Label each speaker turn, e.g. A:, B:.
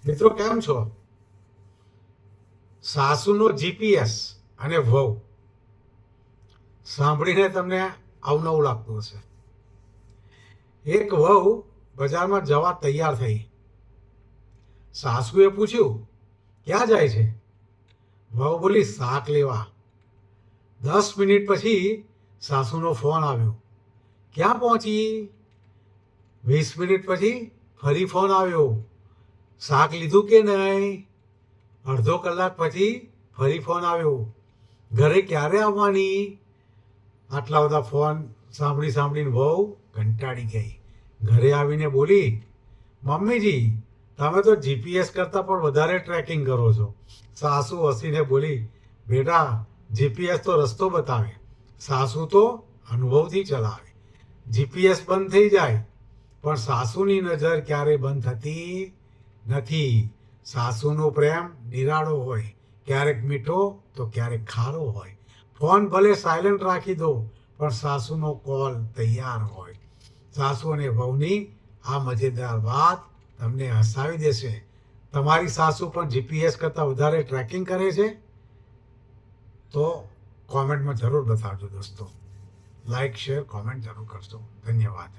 A: મિત્રો કેમ છો? સાસુનો જીપીએસ અને વહુ સાંભળીને તમને અવનવું લાગતું હશે. એક વહુ બજારમાં જવા તૈયાર થઈ. સાસુએ પૂછ્યું, ક્યાં જાય છે? વહુ બોલી, શાક લેવા. 10 મિનિટ પછી સાસુનો ફોન આવ્યો, ક્યાં પહોંચી? 20 મિનિટ પછી ફરી ફોન આવ્યો, શાક લીધું કે નહીં? અડધો કલાક પછી ફરી ફોન આવ્યો, ઘરે ક્યારે આવવાની? આટલા બધા ફોન સાંભળીને વહુ કંટાળી ગઈ. ઘરે આવીને બોલી, મમ્મીજી, તમે તો જીપીએસ કરતાં પણ વધારે ટ્રેકિંગ કરો છો. સાસુ હસીને બોલી, બેટા, જીપીએસ તો રસ્તો બતાવે, સાસુ તો અનુભવથી ચલાવે. જીપીએસ બંધ થઈ જાય પણ સાસુની નજર ક્યારેય બંધ થતી નથી. સાસુનો પ્રેમ નિરાળો હોય, ક્યારેક મીઠો તો ક્યારેક ખારો હોય. ફોન ભલે સાયલન્ટ રાખી દો પણ સાસુનો કોલ તૈયાર હોય. સાસુ અને વહુની આ મજેદાર વાત તમને હસાવી દેશે. તમારી સાસુ પણ જીપીએસ કરતાં વધારે ટ્રેકિંગ કરે છે? તો કોમેન્ટમાં જરૂર બતાવજો દોસ્તો. લાઈક શેર કોમેન્ટ જરૂર કરશો. ધન્યવાદ.